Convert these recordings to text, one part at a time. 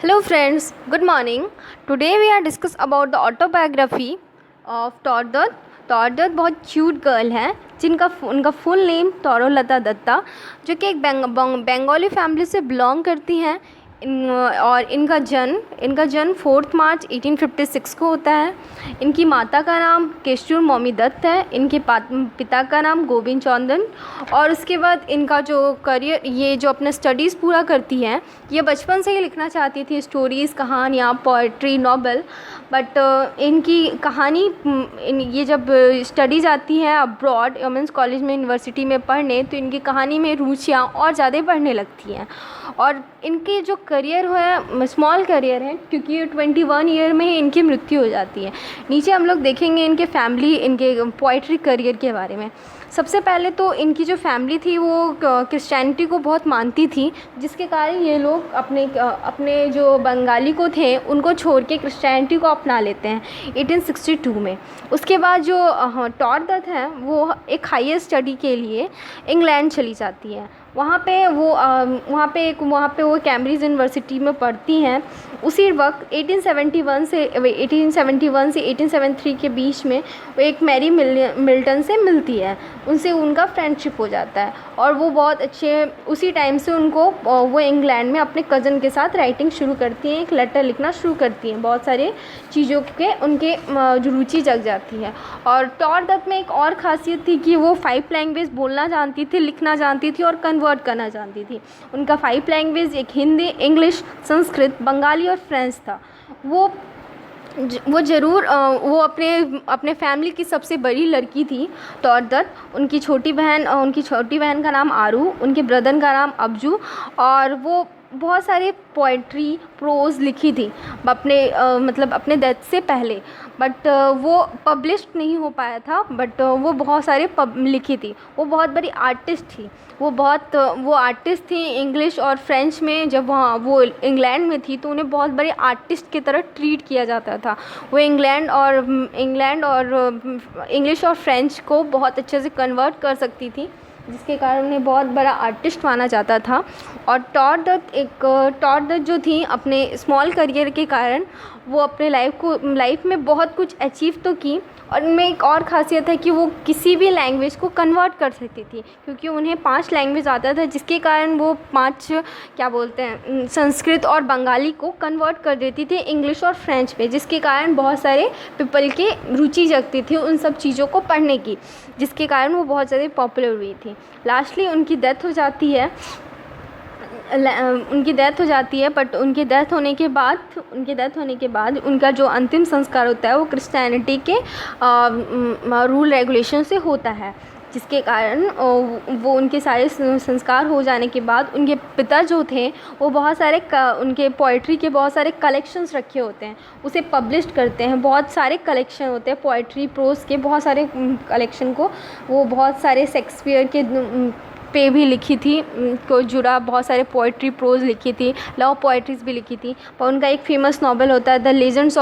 Hello friends, good morning. Today we are discuss about the autobiography of टौर Dutt. टौर Dutt बहुत cute girl है उनका full name तौरलता Dutta, जो कि एक बंगाली फैमिली से बिलोंग करती हैं। और इनका जन्म 4 मार्च 1856 को होता है। इनकी माता का नाम केशूर मौमी दत्त है, इनके पिता का नाम गोविंद चौंदन। और उसके बाद इनका जो करियर, ये जो अपना स्टडीज़ पूरा करती हैं, ये बचपन से ही लिखना चाहती थी स्टोरीज़, कहानियाँ, पोइट्री, नॉवल। बट इनकी कहानी ये जब स्टडी जाती हैं अब्रॉड वुमेंस कॉलेज में, यूनिवर्सिटी में पढ़ने, तो इनकी कहानी में रुचियाँ और ज़्यादा बढ़ने लगती हैं। और इनके जो करियर है, स्मॉल करियर है, क्योंकि 21 ईयर में ही इनकी मृत्यु हो जाती है। नीचे हम लोग देखेंगे इनके फैमिली, इनके पोइट्री करियर के बारे में। सबसे पहले तो इनकी जो फैमिली थी वो क्रिश्चियनिटी को बहुत मानती थी, जिसके कारण ये लोग अपने जो बंगाली को थे उनको छोड़ के क्रिश्चियनिटी को अपना लेते हैं 1862 में। उसके बाद जो टौर दत्त है वो एक हायर स्टडी के लिए इंग्लैंड चली जाती है। वहाँ पे वो कैम्ब्रिज यूनिवर्सिटी में पढ़ती हैं। उसी वक्त 1871 से 1873 के बीच में वो एक मैरी मिल्टन से मिलती है, उनसे उनका फ्रेंडशिप हो जाता है। और वो बहुत अच्छे, उसी टाइम से वो इंग्लैंड में अपने कज़न के साथ राइटिंग शुरू करती हैं, एक लेटर लिखना शुरू करती हैं। बहुत सारे चीज़ों के उनके रुचि जग जाती है। और टौर दत्त में एक और ख़ासियत थी कि वो 5 लैंग्वेज बोलना जानती थी, लिखना जानती थी और कन्वर्ट करना जानती थी। उनका 5 लैंग्वेज एक हिंदी, इंग्लिश, संस्कृत, बंगाली और फ्रेंच था। वो अपने फैमिली की सबसे बड़ी लड़की थी टौर दत्त। उनकी छोटी बहन का नाम आरू, उनके ब्रदर का नाम अब्जू। और वो बहुत सारे पोइट्री, प्रोज़ लिखी थी अपने डेथ से पहले। बट वो पब्लिश नहीं हो पाया था, बट वो बहुत सारे लिखी थी। वो बहुत बड़ी आर्टिस्ट थी। वो आर्टिस्ट थी इंग्लिश और फ्रेंच में। जब वो इंग्लैंड में थी तो उन्हें बहुत बड़े आर्टिस्ट की तरह ट्रीट किया जाता था। वो इंग्लैंड और इंग्लिश और फ्रेंच को बहुत अच्छे से कन्वर्ट कर सकती थी, जिसके कारण उन्हें बहुत बड़ा आर्टिस्ट माना जाता था। और टौर दत्त जो थी, अपने स्मॉल करियर के कारण वो अपने लाइफ में बहुत कुछ अचीव तो की। और उनमें एक और ख़ासियत है कि वो किसी भी लैंग्वेज को कन्वर्ट कर सकती थी, क्योंकि उन्हें 5 लैंग्वेज आता था, जिसके कारण वो 5 संस्कृत और बंगाली को कन्वर्ट कर देती थी इंग्लिश और फ्रेंच में, जिसके कारण बहुत सारे पीपल के रुचि जगती थी उन सब चीज़ों को पढ़ने की, जिसके कारण वो बहुत ज़्यादा पॉपुलर हुई थी। लास्टली उनकी डेथ हो जाती है। बट उनकी डेथ होने के बाद उनका जो अंतिम संस्कार होता है वो क्रिश्चियनिटी के रूल रेगुलेशन से होता है, जिसके कारण वो उनके सारे संस्कार हो जाने के बाद उनके पिता जो थे वो बहुत सारे उनके पोइट्री के बहुत सारे कलेक्शंस रखे होते हैं, उसे पब्लिश करते हैं। बहुत सारे कलेक्शन होते हैं पोइट्री, प्रोज़ के बहुत सारे कलेक्शन को वो बहुत सारे शेक्सपियर के पे भी लिखी थी, को जुड़ा बहुत सारे पोइट्री, प्रोज़ लिखी थी, लव पोइट्रीज़ भी लिखी थी। पर उनका एक फ़ेमस नॉवल होता है the legends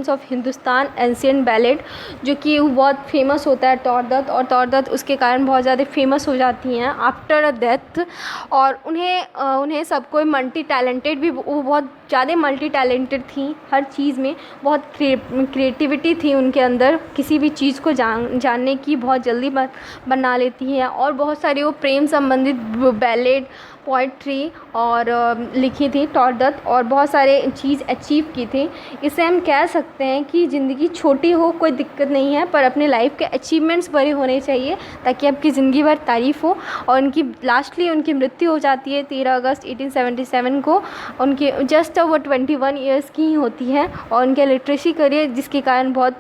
of Hindustan ancient ballad, जो कि बहुत फेमस होता है टौर दत्त। और टौर दत्त उसके कारण बहुत ज़्यादा फेमस हो जाती हैं आफ्टर अ डेथ। और उन्हें सब कोई मल्टी टैलेंटेड भी, वो बहुत ज़्यादा मल्टी टैलेंटेड थी हर चीज़ में। बहुत क्रिएटिविटी थी उनके अंदर, किसी भी चीज़ को जानने की बहुत जल्दी बना लेती हैं। और बहुत सारी वो प्रेम संबंधित बैलेड, पोइट्री और लिखी थी टौर दत्त, और बहुत सारे चीज़ अचीव की थी। इसे हम कह सकते हैं कि ज़िंदगी छोटी हो कोई दिक्कत नहीं है, पर अपने लाइफ के अचीवमेंट्स बड़े होने चाहिए ताकि आपकी ज़िंदगी भर तारीफ़ हो। और लास्टली उनकी मृत्यु हो जाती है 13 अगस्त 1877 को। उनकी जस्ट वो 21 ईयर्स की ही होती है। और उनके लिटरेसी करियर जिसके कारण बहुत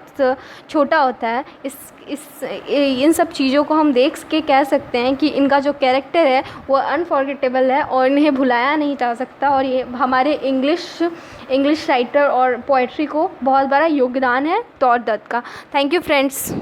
छोटा होता है। इन सब चीज़ों को हम देख के कह सकते हैं कि इनका जो कैरेक्टर है वो अनफॉरगेटेबल है और इन्हें भुलाया नहीं जा सकता। और ये हमारे इंग्लिश राइटर और पोइट्री को बहुत बड़ा योगदान है टौर दत्त का। Thank you friends.